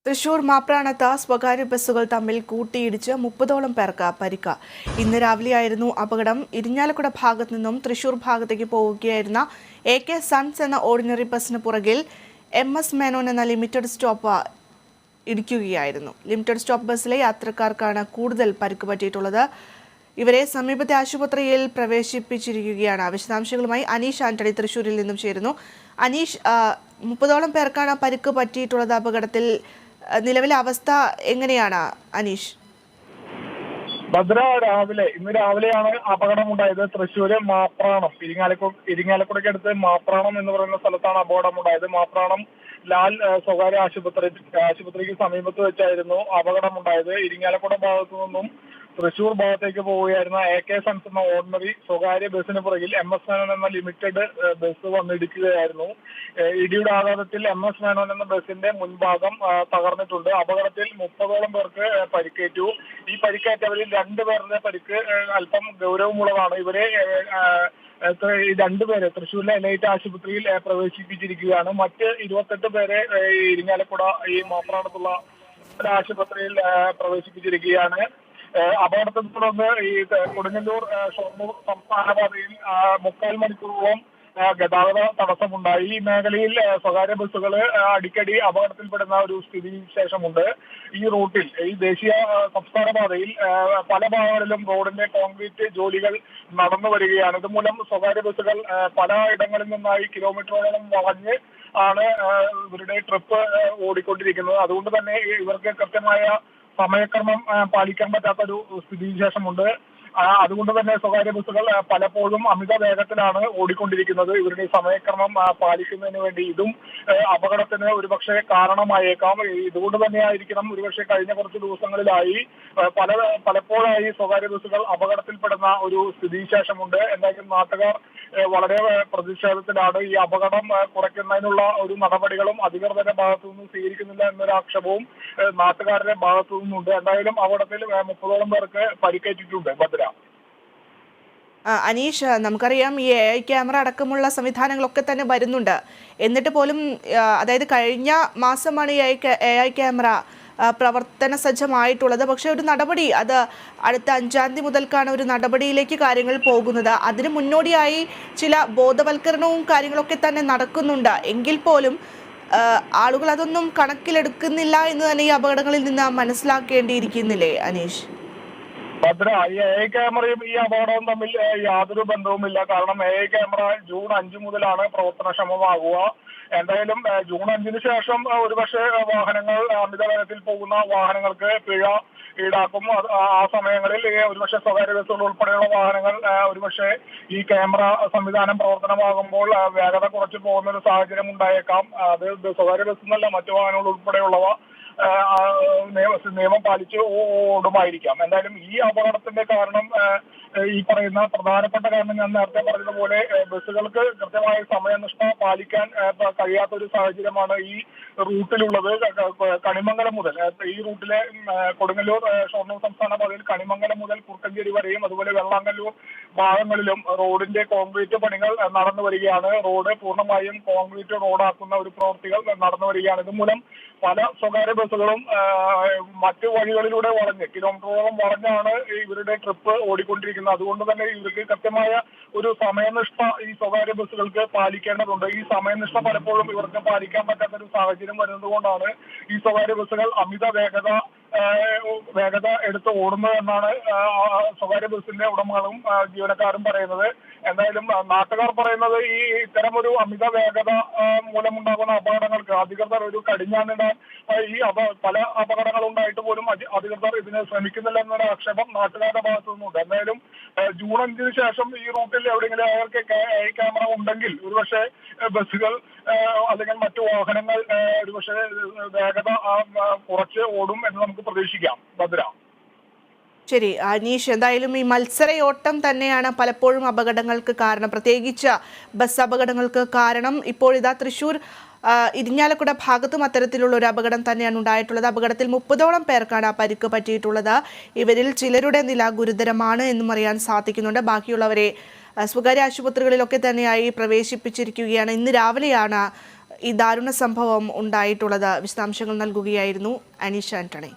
തൃശൂർ മാപ്രാണത്ത് സ്വകാര്യ ബസ്സുകൾ തമ്മിൽ കൂട്ടിയിടിച്ച് 30ഓളം പേർക്ക് പരിക്ക്. ഇന്ന് രാവിലെയായിരുന്നു അപകടം. ഇരിങ്ങാലക്കുട ഭാഗത്തു നിന്നും തൃശൂർ ഭാഗത്തേക്ക് പോവുകയായിരുന്ന AK സൺസ് എന്ന ഓർഡിനറി ബസ്സിന് പുറകിൽ MS മേനോൻ എന്ന ലിമിറ്റഡ് സ്റ്റോപ്പ് ഇടിക്കുകയായിരുന്നു. ലിമിറ്റഡ് സ്റ്റോപ്പ് ബസ്സിലെ യാത്രക്കാർക്കാണ് കൂടുതൽ പരിക്ക് പറ്റിയിട്ടുള്ളത്. ഇവരെ സമീപത്തെ ആശുപത്രിയിൽ പ്രവേശിപ്പിച്ചിരിക്കുകയാണ്. വിശദാംശങ്ങളുമായി അനീഷ് ആന്റണി തൃശൂരിൽ നിന്നും ചേരുന്നു. അനീഷ്, 30ഓളം പേർക്കാണ് പരിക്ക് പറ്റിയിട്ടുള്ളത് അപകടത്തിൽ. നിലവിലെ അവസ്ഥ എങ്ങനെയാണ് അനീഷ്? ഭദ്ര, ഇന്ന് രാവിലെയാണ് അപകടമുണ്ടായത്. തൃശ്ശൂര് മാപ്രാണം, ഇരിങ്ങാലക്കുടയ്ക്കടുത്ത് മാപ്രാണം എന്ന് പറയുന്ന സ്ഥലത്താണ് അപകടമുണ്ടായത്. മാപ്രാണം ലാൽ സ്വകാര്യ ആശുപത്രിക്ക് സമീപത്ത് വെച്ചായിരുന്നു അപകടമുണ്ടായത്. ഇരിങ്ങാലക്കുട ഭാഗത്തു നിന്നും തൃശൂർ ഭാഗത്തേക്ക് പോവുകയായിരുന്ന AK സൺസ് എന്ന ഓർഡിനറി സ്വകാര്യ ബസ്സിന് പുറകിൽ MS മേനോൻ എന്ന ലിമിറ്റഡ് ബസ് വന്നിടിക്കുകയായിരുന്നു. ഇടിയുടെ ആഘാതത്തിൽ MS മേനോൻ എന്ന ബസിന്റെ മുൻഭാഗം തകർന്നിട്ടുണ്ട്. അപകടത്തിൽ 30ഓളം പേർക്ക് പരിക്കേറ്റു. ഈ പരിക്കേറ്റവരിൽ 2 പേരുടെ പരിക്ക് അല്പം ഗൗരവമുള്ളതാണ്. ഇവരെ രണ്ടുപേരെ തൃശ്ശൂരിലെ എലൈറ്റ് ആശുപത്രിയിൽ പ്രവേശിപ്പിച്ചിരിക്കുകയാണ്. മറ്റ് 28 പേരെ ഇരിങ്ങാലക്കുട ഈ മാപ്രാണത്തുള്ള ആശുപത്രിയിൽ പ്രവേശിപ്പിച്ചിരിക്കുകയാണ്. അപകടത്തെ തുടർന്ന് ഈ കൊടുങ്ങല്ലൂർ ഷൊർണൂർ സംസ്ഥാന പാതയിൽ 3/4 മണിക്കൂറോളം ഗതാഗത തടസ്സമുണ്ടായി. ഈ മേഖലയിൽ സ്വകാര്യ ബസ്സുകൾ അടിക്കടി അപകടത്തിൽപ്പെടുന്ന ഒരു സ്ഥിതിവിശേഷമുണ്ട്. ഈ റൂട്ടിൽ, ഈ ദേശീയ സംസ്ഥാന പാതയിൽ പല ഭാഗങ്ങളിലും റോഡിന്റെ കോൺക്രീറ്റ് ജോലികൾ നടന്നു വരികയാണ്. ഇതുമൂലം സ്വകാര്യ ബസ്സുകൾ പല ഇടങ്ങളിൽ നിന്നായി കിലോമീറ്ററോളം വളഞ്ഞ് ആണ് ഇവരുടെ ട്രിപ്പ് ഓടിക്കൊണ്ടിരിക്കുന്നത്. അതുകൊണ്ട് തന്നെ ഇവർക്ക് കൃത്യമായ സമയക്രമം പാലിക്കാൻ പറ്റാത്തൊരു സ്ഥിതിവിശേഷമുണ്ട്. അതുകൊണ്ട് തന്നെ സ്വകാര്യ ബസ്സുകൾ പലപ്പോഴും അമിത വേഗത്തിലാണ് ഓടിക്കൊണ്ടിരിക്കുന്നത്. ഇവരുടെ സമയക്രമം പാലിക്കുന്നതിന് വേണ്ടി ഇതും അപകടത്തിന് ഒരുപക്ഷെ കാരണമായേക്കാം. ഇതുകൊണ്ട് തന്നെയായിരിക്കണം ഒരുപക്ഷെ കഴിഞ്ഞ കുറച്ച് ദിവസങ്ങളിലായി പലപ്പോഴായി സ്വകാര്യ ബസ്സുകൾ അപകടത്തിൽപ്പെടുന്ന ഒരു സ്ഥിതിവിശേഷമുണ്ട്. എന്തായാലും നാട്ടുകാർ വളരെ പ്രതിഷേധത്തിലാണ്. ഈ അപകടം കുറയ്ക്കുന്നതിനുള്ള ഒരു നടപടികളും അധികൃതരുടെ ഭാഗത്തു നിന്ന് സ്വീകരിക്കുന്നില്ല എന്നൊരു ആക്ഷേപവും നാട്ടുകാരുടെ ഭാഗത്തു നിന്നുണ്ട്. എന്തായാലും അപകടത്തിൽ 30ഓളം പേർക്ക് പരിക്കേറ്റിട്ടുണ്ട്. ഭദ്ര, അനീഷ്, നമുക്കറിയാം ഈ AI ക്യാമറ അടക്കമുള്ള സംവിധാനങ്ങളൊക്കെ തന്നെ വരുന്നുണ്ട്. എന്നിട്ട് പോലും അതായത് കഴിഞ്ഞ മാസമാണ് ഈ AI ക്യാമറ പ്രവർത്തന സജ്ജമായിട്ടുള്ളത്. പക്ഷേ ഒരു നടപടി, അത് അടുത്ത 5-ാം തീയതി മുതൽക്കാണ് ഒരു നടപടിയിലേക്ക് കാര്യങ്ങൾ പോകുന്നത്. അതിന് മുന്നോടിയായി ചില ബോധവൽക്കരണവും കാര്യങ്ങളൊക്കെ തന്നെ നടക്കുന്നുണ്ട്. എങ്കിൽ പോലും ആളുകൾ അതൊന്നും കണക്കിലെടുക്കുന്നില്ല എന്ന് തന്നെ ഈ അപകടങ്ങളിൽ നിന്ന് മനസ്സിലാക്കേണ്ടിയിരിക്കുന്നില്ലേ അനീഷ്? ഭദ്ര, ഈ AI ക്യാമറയും ഈ അപകടവും തമ്മിൽ യാതൊരു ബന്ധവുമില്ല. കാരണം AI ക്യാമറ ജൂൺ 5 മുതലാണ് പ്രവർത്തനക്ഷമമാകുക. എന്തായാലും ജൂൺ 5-ന് ശേഷം ഒരുപക്ഷെ വാഹനങ്ങൾ, അമിത വേഗത്തിൽ പോകുന്ന വാഹനങ്ങൾക്ക് പിഴ ഈടാക്കും. ആ സമയങ്ങളിൽ ഒരുപക്ഷെ സ്വകാര്യ ബസ്സുകൾ ഉൾപ്പെടെയുള്ള വാഹനങ്ങൾ ഒരുപക്ഷെ ഈ ക്യാമറ സംവിധാനം പ്രവർത്തനമാകുമ്പോൾ വേഗത കുറച്ച് പോകുന്ന ഒരു സാഹചര്യം ഉണ്ടായേക്കാം. അത് സ്വകാര്യ ബസ് എന്നല്ല, മറ്റു വാഹനങ്ങൾ ഉൾപ്പെടെയുള്ളവ നിയമം പാലിച്ച് ഓടുമായിരിക്കാം. എന്തായാലും ഈ അപകടത്തിന്റെ കാരണം, ഈ പറയുന്ന പ്രധാനപ്പെട്ട കാരണം ഞാൻ നേരത്തെ പറഞ്ഞതുപോലെ ബസ്സുകൾക്ക് കൃത്യമായ സമയനിഷ്ഠ പാലിക്കാൻ കഴിയാത്തൊരു സാഹചര്യമാണ് ഈ റൂട്ടിലുള്ളത്. കണിമംഗലം മുതൽ, ഈ റൂട്ടിലെ കൊടുങ്ങല്ലൂർ ഷൊർണൂർ സംസ്ഥാന പാതയിൽ കണിമംഗലം മുതൽ കുറുക്കഞ്ചേരി വരെയും അതുപോലെ വെള്ളാങ്കല്ലൂർ ഭാഗങ്ങളിലും റോഡിന്റെ കോൺക്രീറ്റ് പണികൾ നടന്നു വരികയാണ്. റോഡ് പൂർണ്ണമായും കോൺക്രീറ്റ് റോഡാക്കുന്ന ഒരു പ്രവൃത്തികൾ നടന്നു വരികയാണ്. ഇതുമൂലം പല സ്വകാര്യ ബസ്സുകളും മറ്റു വഴികളിലൂടെ വളഞ്ഞ് കിലോമീറ്ററോളം വളഞ്ഞാണ് ഇവരുടെ ട്രിപ്പ് ഓടിക്കൊണ്ടിരിക്കുന്നത്. അതുകൊണ്ട് തന്നെ ഇവർക്ക് കൃത്യമായ ഒരു സമയനിഷ്ഠ ഈ സ്വകാര്യ ബസ്സുകൾക്ക് പാലിക്കേണ്ടതുണ്ട്. ഈ സമയനിഷ്ഠ പലപ്പോഴും ഇവർക്ക് പാലിക്കാൻ പറ്റാത്ത ഒരു സാഹചര്യം വരുന്നത് കൊണ്ടാണ് ഈ സ്വകാര്യ ബസ്സുകൾ അമിത വേഗത എടുത്ത് ഓടുന്നത് എന്നാണ് സ്വകാര്യ ബസ്സിന്റെ ഉടമകളും ജീവനക്കാരും പറയുന്നത്. എന്തായാലും നാട്ടുകാർ പറയുന്നത് ഈ ഇത്തരമൊരു അമിത വേഗത മൂലമുണ്ടാകുന്ന അപകടങ്ങൾക്ക് അധികൃതർ ഒരു കടിഞ്ഞാണിടാൻ ഈ പല അപകടങ്ങൾ ഉണ്ടായിട്ട് പോലും അധികൃതർ ഇതിന് ശ്രമിക്കുന്നില്ല എന്നൊരു ആക്ഷേപം നാട്ടുകാരുടെ ഭാഗത്തു നിന്നുണ്ട്. എന്തായാലും ജൂൺ 5-ന് ശേഷം ഈ റൂട്ടിൽ എവിടെയെങ്കിലും അവർക്ക് AI ക്യാമറ ഉണ്ടെങ്കിൽ ഒരുപക്ഷെ ബസ്സുകൾ അല്ലെങ്കിൽ മറ്റു വാഹനങ്ങൾ ഒരുപക്ഷെ വേഗത കുറച്ച് ഓടും എന്ന് നമുക്ക് പ്രതീക്ഷിക്കാം. ഭദ്ര, ശരി അനീഷ്, എന്തായാലും ഈ മത്സരയോട്ടം തന്നെയാണ് പലപ്പോഴും അപകടങ്ങൾക്ക് കാരണം, പ്രത്യേകിച്ച് ബസ് അപകടങ്ങൾക്ക് കാരണം. ഇപ്പോൾ ഇതാ തൃശ്ശൂർ ഇരിങ്ങാലക്കുട ഭാഗത്തും അത്തരത്തിലുള്ള ഒരു അപകടം തന്നെയാണ് ഉണ്ടായിട്ടുള്ളത്. അപകടത്തിൽ 30ഓളം പേർക്കാണ് പരിക്ക് പറ്റിയിട്ടുള്ളത്. ഇവരിൽ ചിലരുടെ നില ഗുരുതരമാണ് എന്നും അറിയാൻ സാധിക്കുന്നുണ്ട്. ബാക്കിയുള്ളവരെ സ്വകാര്യ ആശുപത്രികളിലൊക്കെ തന്നെയായി പ്രവേശിപ്പിച്ചിരിക്കുകയാണ്. ഇന്ന് രാവിലെയാണ് ഈ ദാരുണ സംഭവം ഉണ്ടായിട്ടുള്ളത്? വിശദാംശങ്ങൾ നൽകുകയായിരുന്നു അനീഷ ആന്റണി.